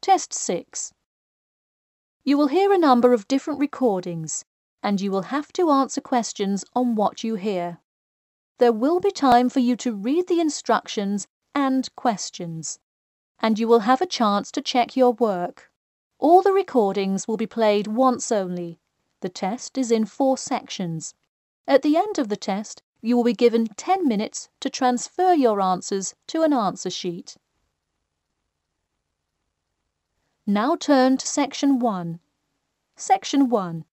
Test 6. You will hear a number of different recordings, and you will have to answer questions on what you hear. There will be time for you to read the instructions and questions, and you will have a chance to check your work. All the recordings will be played once only. The test is in 4 sections. At the end of the test, you will be given 10 minutes to transfer your answers to an answer sheet. Now turn to Section 1. Section 1.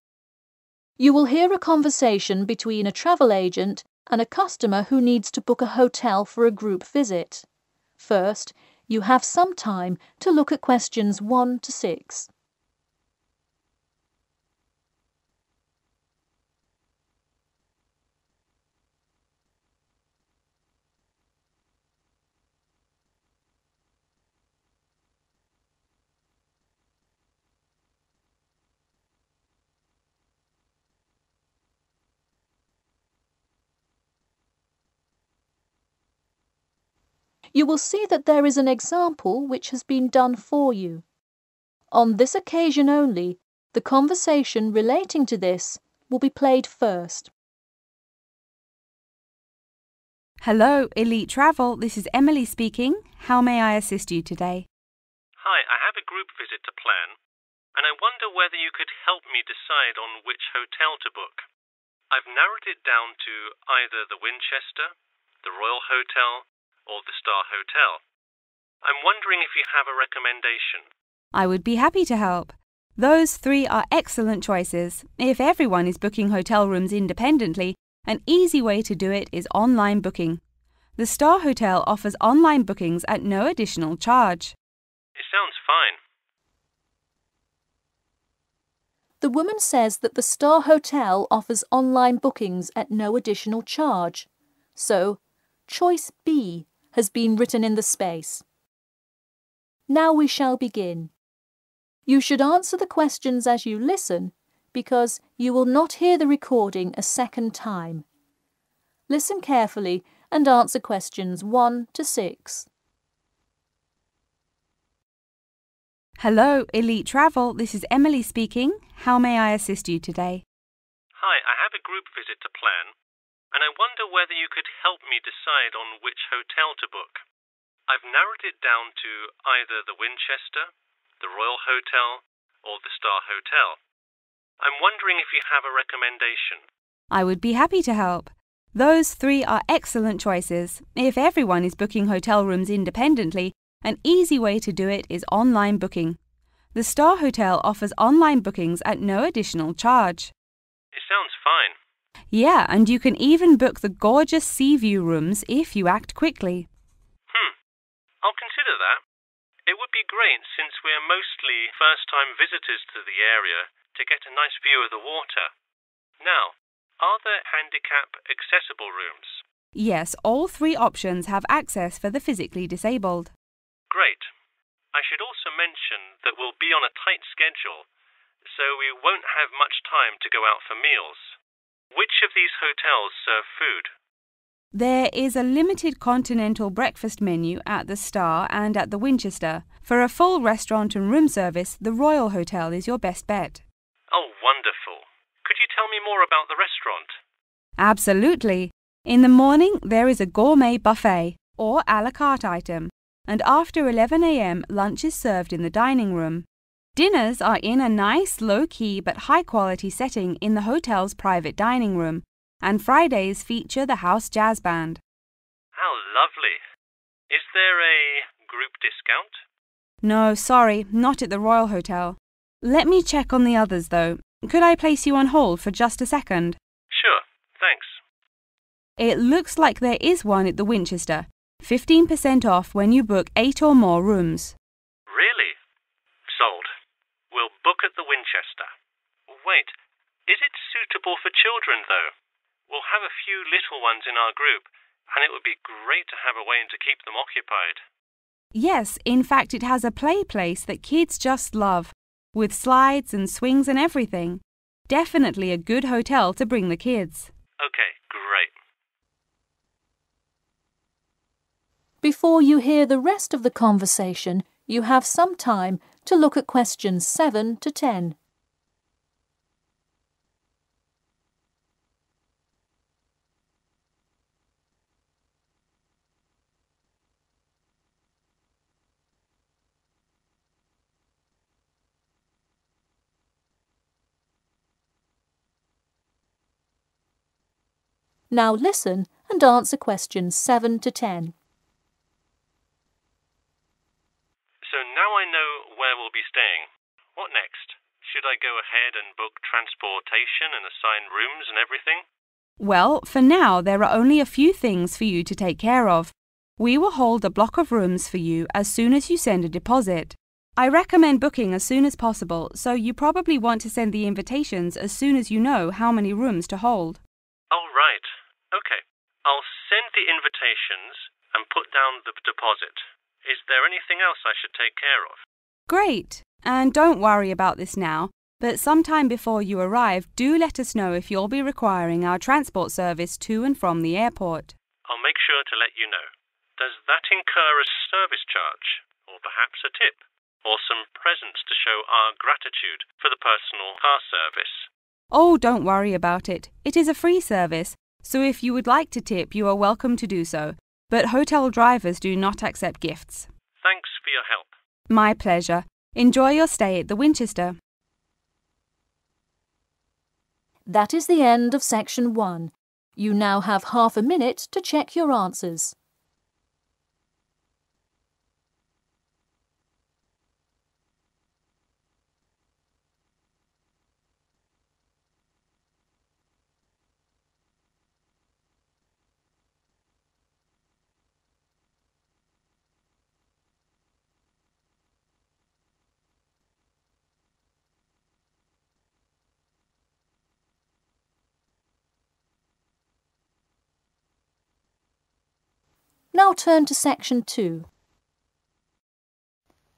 You will hear a conversation between a travel agent and a customer who needs to book a hotel for a group visit. First, you have some time to look at questions 1 to 6. You will see that there is an example which has been done for you. On this occasion only, the conversation relating to this will be played first. Hello, Elite Travel. This is Emily speaking. How may I assist you today? Hi, I have a group visit to plan, and I wonder whether you could help me decide on which hotel to book. I've narrowed it down to either the Winchester, the Royal Hotel, or the Star Hotel. I'm wondering if you have a recommendation. I would be happy to help. Those 3 are excellent choices. If everyone is booking hotel rooms independently, an easy way to do it is online booking. The Star Hotel offers online bookings at no additional charge. It sounds fine. The woman says that the Star Hotel offers online bookings at no additional charge. So, choice B has been written in the space. Now we shall begin. You should answer the questions as you listen, because you will not hear the recording a second time. Listen carefully and answer questions 1 to 6. Hello, Elite Travel. This is Emily speaking. How may I assist you today? Hi, I have a group visit to plan, and I wonder whether you could help me decide on which hotel to book. I've narrowed it down to either the Winchester, the Royal Hotel, or the Star Hotel. I'm wondering if you have a recommendation. I would be happy to help. Those 3 are excellent choices. If everyone is booking hotel rooms independently, an easy way to do it is online booking. The Star Hotel offers online bookings at no additional charge. It sounds fine. Yeah, and you can even book the gorgeous sea view rooms if you act quickly. I'll consider that. It would be great since we're mostly first-time visitors to the area to get a nice view of the water. Now, are there handicap-accessible rooms? Yes, all 3 options have access for the physically disabled. Great. I should also mention that we'll be on a tight schedule, so we won't have much time to go out for meals. Which of these hotels serve food? There is a limited continental breakfast menu at the Star and at the Winchester. For a full restaurant and room service, the Royal Hotel is your best bet. Oh, wonderful. Could you tell me more about the restaurant? Absolutely. In the morning, there is a gourmet buffet or a la carte item, and after 11 a.m., lunch is served in the dining room. Dinners are in a nice, low-key but high-quality setting in the hotel's private dining room, and Fridays feature the house jazz band. How lovely. Is there a group discount? No, sorry, not at the Royal Hotel. Let me check on the others, though. Could I place you on hold for just a second? Sure, thanks. It looks like there is one at the Winchester. 15% off when you book 8 or more rooms. Really? Sold. We'll book at the Winchester. Wait, is it suitable for children, though? We'll have a few little ones in our group, and it would be great to have a way to keep them occupied. Yes, in fact it has a play place that kids just love, with slides and swings and everything. Definitely a good hotel to bring the kids. Okay, great. Before you hear the rest of the conversation, you have some time to look at questions 7 to 10. Now listen and answer questions 7 to 10. So now I know where we'll be staying. What next? Should I go ahead and book transportation and assign rooms and everything? Well, for now, there are only a few things for you to take care of. We will hold a block of rooms for you as soon as you send a deposit. I recommend booking as soon as possible, so you probably want to send the invitations as soon as you know how many rooms to hold. Oh, right. Okay. I'll send the invitations and put down the deposit. Is there anything else I should take care of? Great. And don't worry about this now, but sometime before you arrive, do let us know if you'll be requiring our transport service to and from the airport. I'll make sure to let you know. Does that incur a service charge, or perhaps a tip, or some presents to show our gratitude for the personal car service? Oh, don't worry about it. It is a free service, so if you would like to tip, you are welcome to do so. But hotel drivers do not accept gifts. Thanks for your help. My pleasure. Enjoy your stay at the Winchester. That is the end of section 1. You now have half a minute to check your answers. Now turn to Section 2.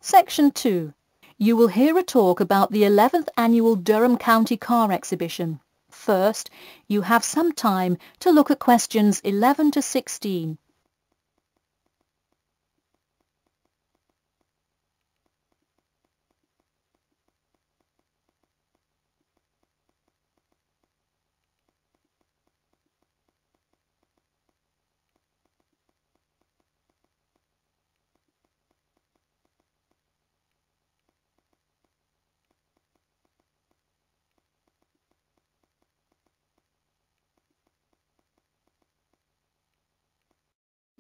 Section 2. You will hear a talk about the 11th Annual Durham County Car Exhibition. First, you have some time to look at questions 11 to 16.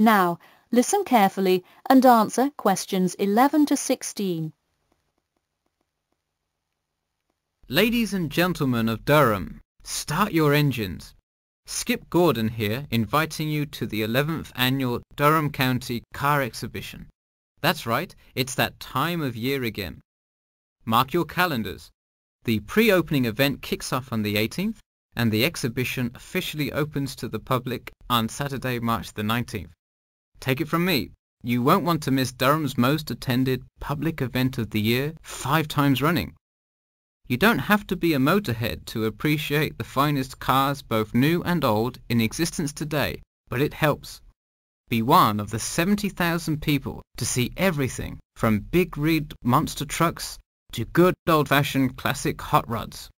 Now, listen carefully and answer questions 11 to 16. Ladies and gentlemen of Durham, start your engines. Skip Gordon here, inviting you to the 11th Annual Durham County Car Exhibition. That's right, it's that time of year again. Mark your calendars. The pre-opening event kicks off on the 18th, and the exhibition officially opens to the public on Saturday, March the 19th. Take it from me, you won't want to miss Durham's most attended public event of the year 5 times running. You don't have to be a motorhead to appreciate the finest cars, both new and old, in existence today, but it helps. Be one of the 70,000 people to see everything from big rig monster trucks to good old-fashioned classic hot rods.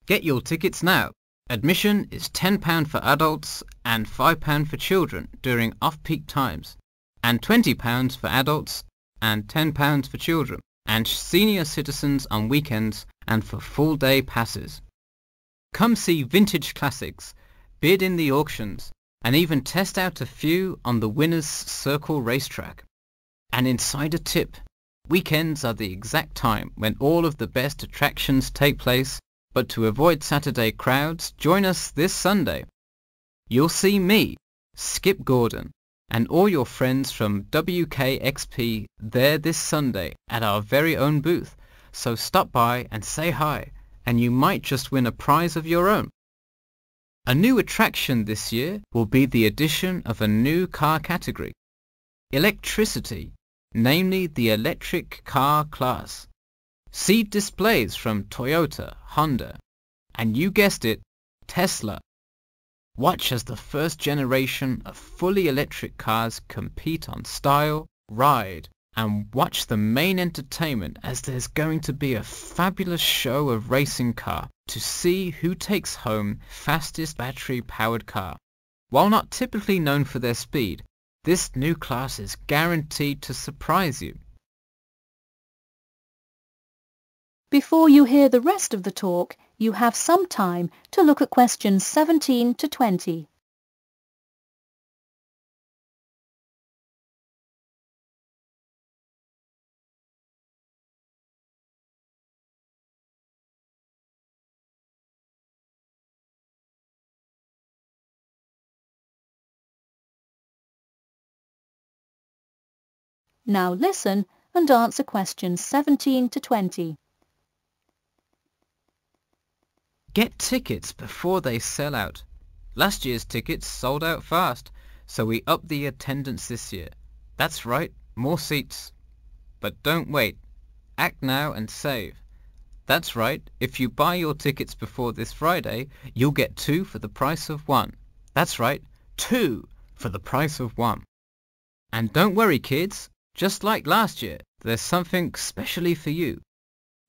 Get your tickets now. Admission is £10 for adults and £5 for children during off-peak times, and £20 for adults and £10 for children, and senior citizens on weekends and for full-day passes. Come see vintage classics, bid in the auctions, and even test out a few on the Winners' Circle racetrack. An insider tip: weekends are the exact time when all of the best attractions take place, but to avoid Saturday crowds, join us this Sunday. You'll see me, Skip Gordon, and all your friends from WKXP there this Sunday at our very own booth, so stop by and say hi, and you might just win a prize of your own. A new attraction this year will be the addition of a new car category, electricity, namely the electric car class. See displays from Toyota, Honda, and you guessed it, Tesla. Watch as the first generation of fully electric cars compete on style, ride, and watch the main entertainment, as there's going to be a fabulous show of racing car to see who takes home fastest battery-powered car. While not typically known for their speed, this new class is guaranteed to surprise you. Before you hear the rest of the talk, you have some time to look at questions 17 to 20. Now listen and answer questions 17 to 20. Get tickets before they sell out. Last year's tickets sold out fast, so we upped the attendance this year. That's right, more seats. But don't wait. Act now and save. That's right, if you buy your tickets before this Friday, you'll get 2 for the price of 1. That's right, 2 for the price of 1. And don't worry, kids. Just like last year, there's something specially for you.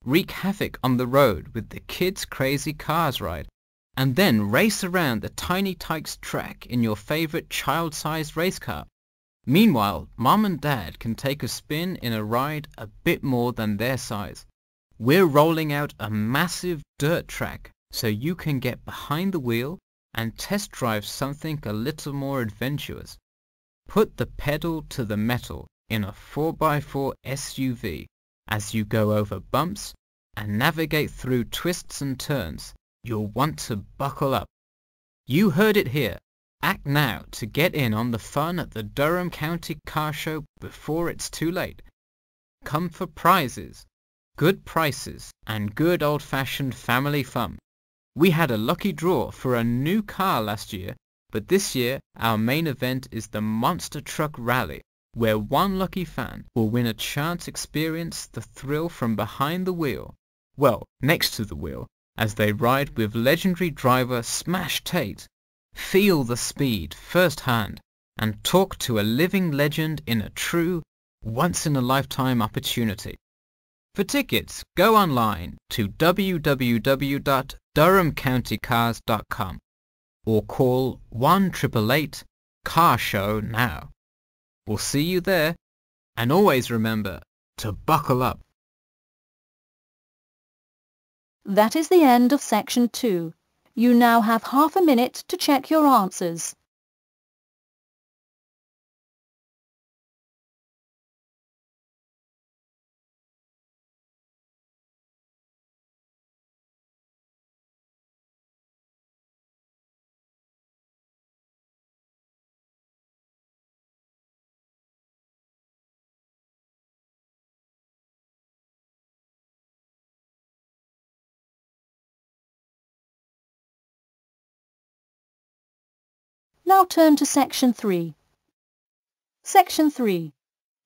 Wreak havoc on the road with the Kids Crazy Cars ride, and then race around the Tiny Tykes track in your favourite child-sized race car. Meanwhile, Mom and Dad can take a spin in a ride a bit more than their size. We're rolling out a massive dirt track so you can get behind the wheel and test drive something a little more adventurous. Put the pedal to the metal in a 4x4 SUV as you go over bumps and navigate through twists and turns. You'll want to buckle up. You heard it here. Act now to get in on the fun at the Durham County Car Show before it's too late. Come for prizes, good prices, and good old-fashioned family fun. We had a lucky draw for a new car last year, but this year our main event is the Monster Truck Rally, where one lucky fan will win a chance to experience the thrill from behind the wheel, well, next to the wheel, as they ride with legendary driver Smash Tate. Feel the speed firsthand and talk to a living legend in a true, once-in-a-lifetime opportunity. For tickets, go online to www.durhamcountycars.com or call 1-888-CAR-SHOW now. We'll see you there, and always remember to buckle up. That is the end of section 2. You now have half a minute to check your answers. Now turn to section 3. Section 3.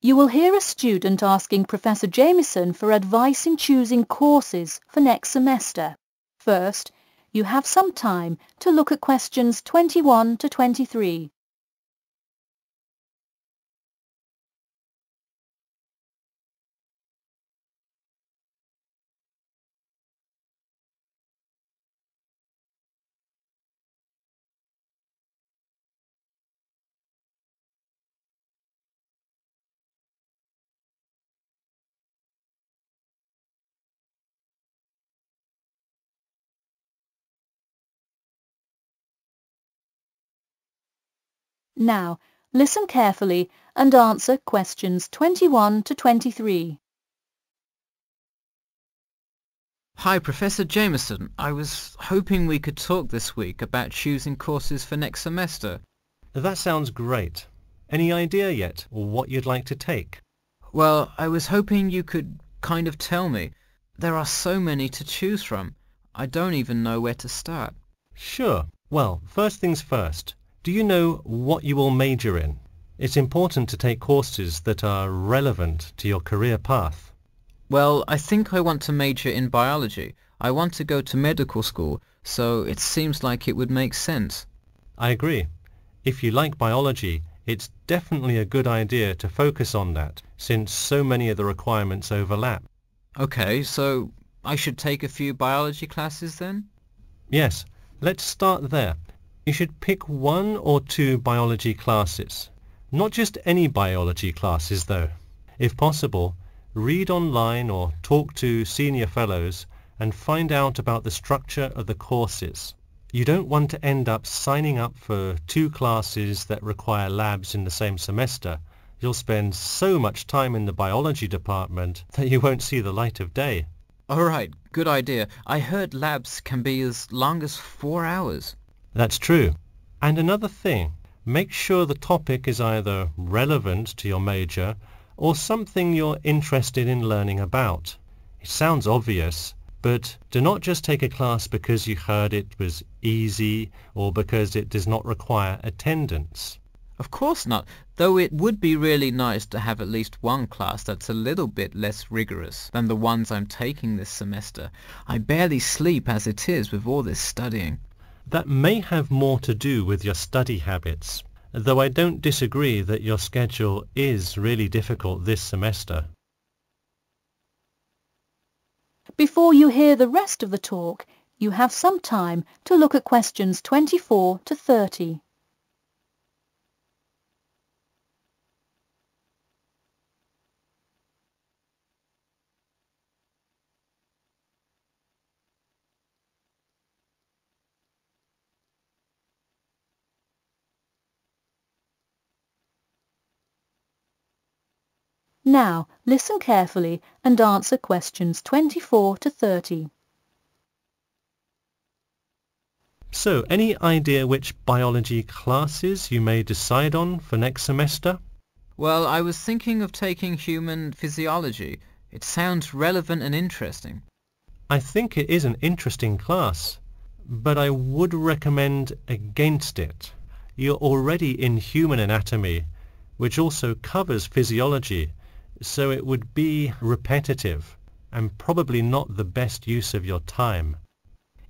You will hear a student asking Professor Jameson for advice in choosing courses for next semester. First, you have some time to look at questions 21 to 23. Now, listen carefully and answer questions 21 to 23. Hi, Professor Jameson. I was hoping we could talk this week about choosing courses for next semester. That sounds great. Any idea yet what you'd like to take? Well, I was hoping you could kind of tell me. There are so many to choose from. I don't even know where to start. Sure. Well, first things first. Do you know what you will major in? It's important to take courses that are relevant to your career path. Well, I think I want to major in biology. I want to go to medical school, so it seems like it would make sense. I agree. If you like biology, It's definitely a good idea to focus on that, since so many of the requirements overlap. Okay, so I should take a few biology classes then? Yes, let's start there. You should pick 1 or 2 biology classes. Not just any biology classes though. If possible, read online or talk to senior fellows and find out about the structure of the courses. You don't want to end up signing up for 2 classes that require labs in the same semester. You'll spend so much time in the biology department that you won't see the light of day. All right, good idea. I heard labs can be as long as 4 hours. That's true. And another thing, make sure the topic is either relevant to your major or something you're interested in learning about. It sounds obvious, but do not just take a class because you heard it was easy or because it does not require attendance. Of course not, though it would be really nice to have at least one class that's a little bit less rigorous than the ones I'm taking this semester. I barely sleep as it is with all this studying. That may have more to do with your study habits, though I don't disagree that your schedule is really difficult this semester. Before you hear the rest of the talk, you have some time to look at questions 24 to 30. Now, listen carefully and answer questions 24 to 30. So, any idea which biology classes you may decide on for next semester? Well, I was thinking of taking human physiology. It sounds relevant and interesting. I think it is an interesting class, but I would recommend against it. You're already in human anatomy, which also covers physiology, so it would be repetitive and probably not the best use of your time.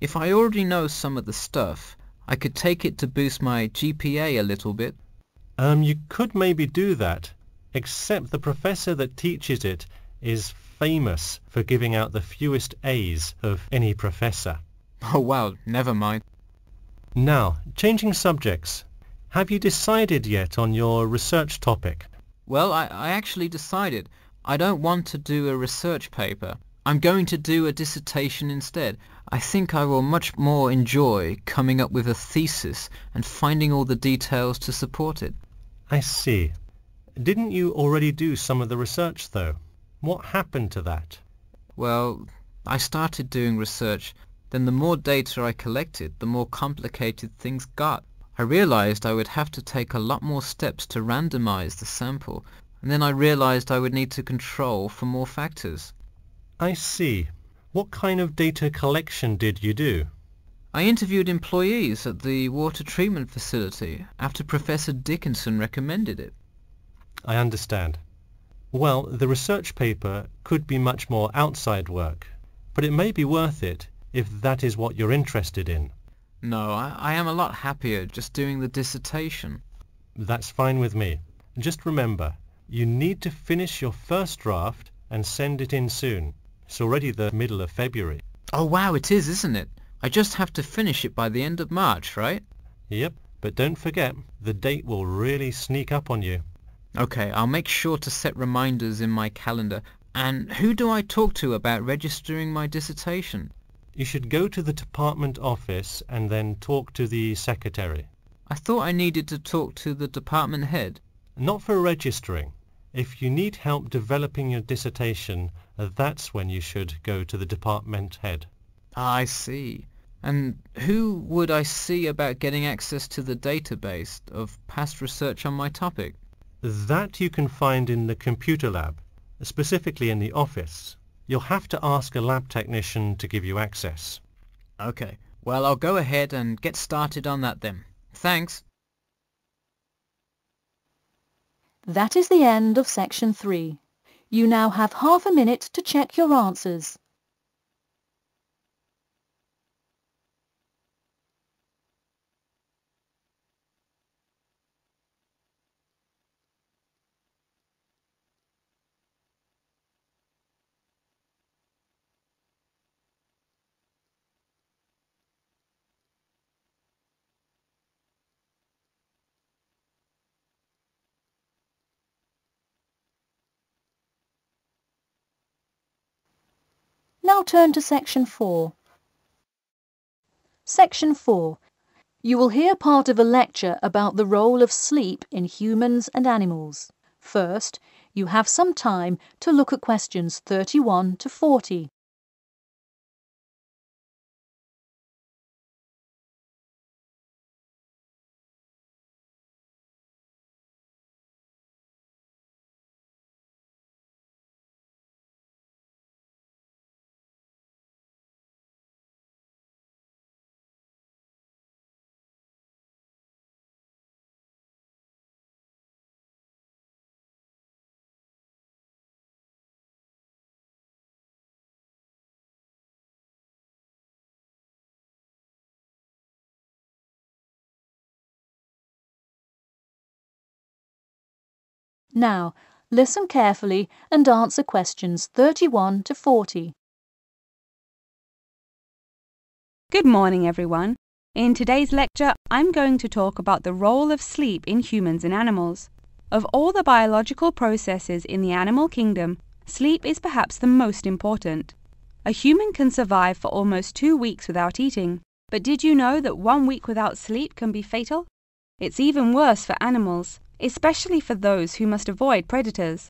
If I already know some of the stuff, I could take it to boost my GPA a little bit. You could maybe do that, except the professor that teaches it is famous for giving out the fewest A's of any professor. Oh wow, never mind. Now, changing subjects. Have you decided yet on your research topic? Well, I actually decided I don't want to do a research paper. I'm going to do a dissertation instead. I think I will much more enjoy coming up with a thesis and finding all the details to support it. I see. Didn't you already do some of the research though? What happened to that? Well, I started doing research, then the more data I collected, the more complicated things got. I realized I would have to take a lot more steps to randomize the sample, and then I realized I would need to control for more factors. I see. What kind of data collection did you do? I interviewed employees at the water treatment facility after Professor Dickinson recommended it. I understand. Well, the research paper could be much more outside work, but it may be worth it if that is what you're interested in. No, I am a lot happier just doing the dissertation. That's fine with me. Just remember, you need to finish your first draft and send it in soon. It's already the middle of February. Oh wow, it is, isn't it? I just have to finish it by the end of March, right? Yep, but don't forget, the date will really sneak up on you. Okay, I'll make sure to set reminders in my calendar. And who do I talk to about registering my dissertation? You should go to the department office and then talk to the secretary. I thought I needed to talk to the department head. Not for registering. If you need help developing your dissertation, that's when you should go to the department head. Ah, I see. And who would I see about getting access to the database of past research on my topic? That you can find in the computer lab, specifically in the office. You'll have to ask a lab technician to give you access. Okay, well I'll go ahead and get started on that then. Thanks. That is the end of section 3. You now have half a minute to check your answers. Now turn to Section 4. Section 4. You will hear part of a lecture about the role of sleep in humans and animals. First, you have some time to look at questions 31 to 40. Now, listen carefully and answer questions 31 to 40. Good morning, everyone. In today's lecture, I'm going to talk about the role of sleep in humans and animals. Of all the biological processes in the animal kingdom, sleep is perhaps the most important. A human can survive for almost 2 weeks without eating, but did you know that 1 week without sleep can be fatal? It's even worse for animals, especially for those who must avoid predators.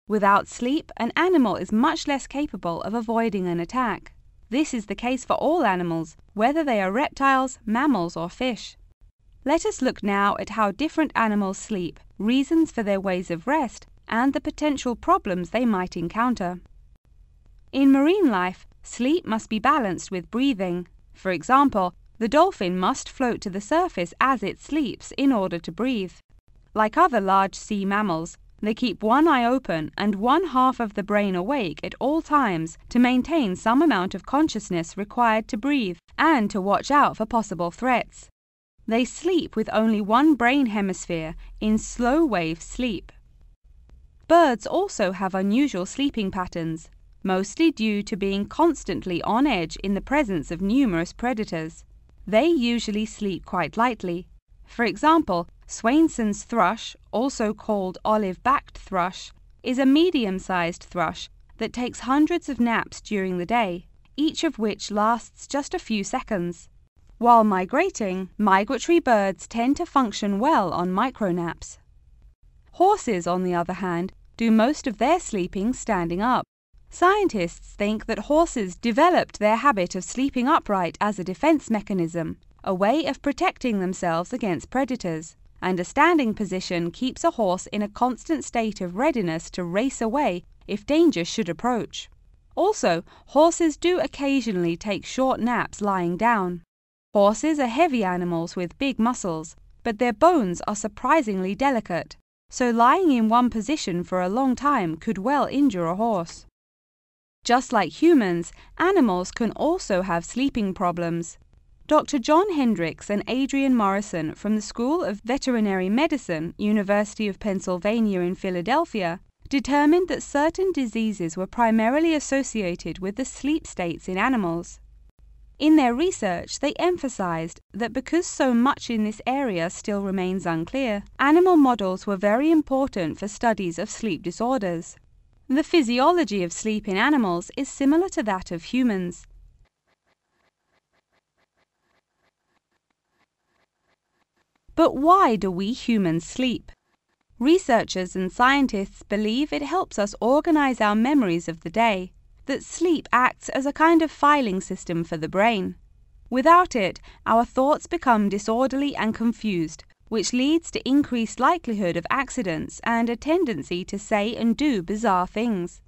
Without sleep, an animal is much less capable of avoiding an attack. This is the case for all animals, whether they are reptiles, mammals, or fish. Let us look now at how different animals sleep, reasons for their ways of rest, and the potential problems they might encounter. In marine life, sleep must be balanced with breathing. For example, the dolphin must float to the surface as it sleeps in order to breathe. Like other large sea mammals, they keep one eye open and one half of the brain awake at all times to maintain some amount of consciousness required to breathe and to watch out for possible threats. They sleep with only one brain hemisphere in slow-wave sleep. Birds also have unusual sleeping patterns, mostly due to being constantly on edge in the presence of numerous predators. They usually sleep quite lightly. For example, Swainson's thrush, also called olive-backed thrush, is a medium-sized thrush that takes hundreds of naps during the day, each of which lasts just a few seconds. While migrating, migratory birds tend to function well on micronaps. Horses, on the other hand, do most of their sleeping standing up. Scientists think that horses developed their habit of sleeping upright as a defense mechanism, a way of protecting themselves against predators, and a standing position keeps a horse in a constant state of readiness to race away if danger should approach. Also, horses do occasionally take short naps lying down. Horses are heavy animals with big muscles, but their bones are surprisingly delicate, so lying in one position for a long time could well injure a horse. Just like humans, animals can also have sleeping problems. Dr. John Hendricks and Adrian Morrison from the School of Veterinary Medicine, University of Pennsylvania in Philadelphia, determined that certain diseases were primarily associated with the sleep states in animals. In their research, they emphasized that because so much in this area still remains unclear, animal models were very important for studies of sleep disorders. The physiology of sleep in animals is similar to that of humans. But why do we humans sleep? Researchers and scientists believe it helps us organize our memories of the day, that sleep acts as a kind of filing system for the brain. Without it, our thoughts become disorderly and confused, which leads to increased likelihood of accidents and a tendency to say and do bizarre things.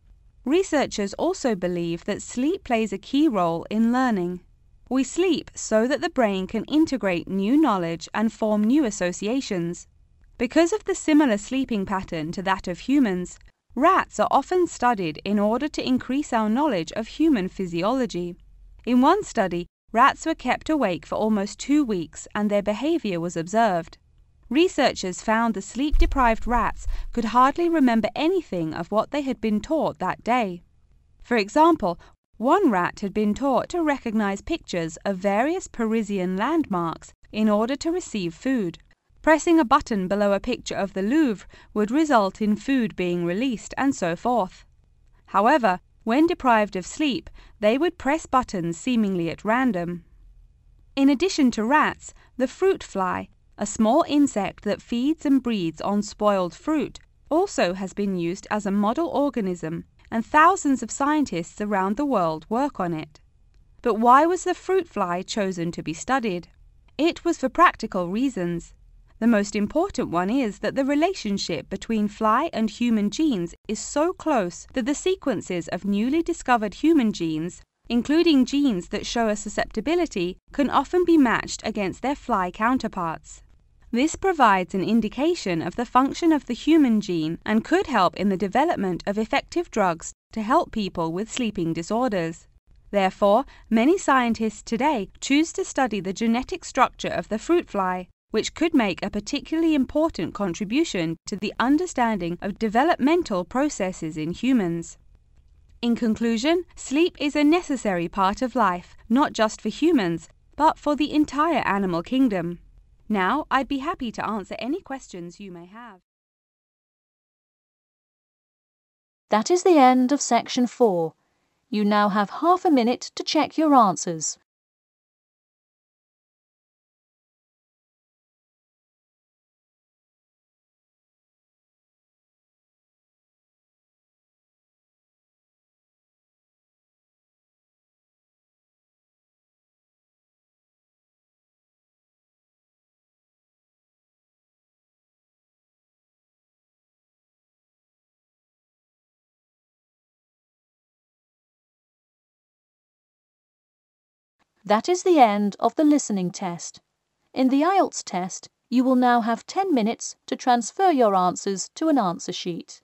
Researchers also believe that sleep plays a key role in learning. We sleep so that the brain can integrate new knowledge and form new associations. Because of the similar sleeping pattern to that of humans, rats are often studied in order to increase our knowledge of human physiology. In one study, rats were kept awake for almost 2 weeks and their behavior was observed. Researchers found the sleep-deprived rats could hardly remember anything of what they had been taught that day. For example, one rat had been taught to recognize pictures of various Parisian landmarks in order to receive food. Pressing a button below a picture of the Louvre would result in food being released, and so forth. However, When deprived of sleep, they would press buttons seemingly at random. In addition to rats, the fruit fly, a small insect that feeds and breeds on spoiled fruit, also has been used as a model organism, and thousands of scientists around the world work on it. But why was the fruit fly chosen to be studied? It was for practical reasons. The most important one is that the relationship between fly and human genes is so close that the sequences of newly discovered human genes, including genes that show a susceptibility, can often be matched against their fly counterparts. This provides an indication of the function of the human gene and could help in the development of effective drugs to help people with sleeping disorders. Therefore, many scientists today choose to study the genetic structure of the fruit fly, which could make a particularly important contribution to the understanding of developmental processes in humans. In conclusion, sleep is a necessary part of life, not just for humans, but for the entire animal kingdom. Now, I'd be happy to answer any questions you may have. That is the end of section 4. You now have half a minute to check your answers. That is the end of the listening test. In the IELTS test, you will now have 10 minutes to transfer your answers to an answer sheet.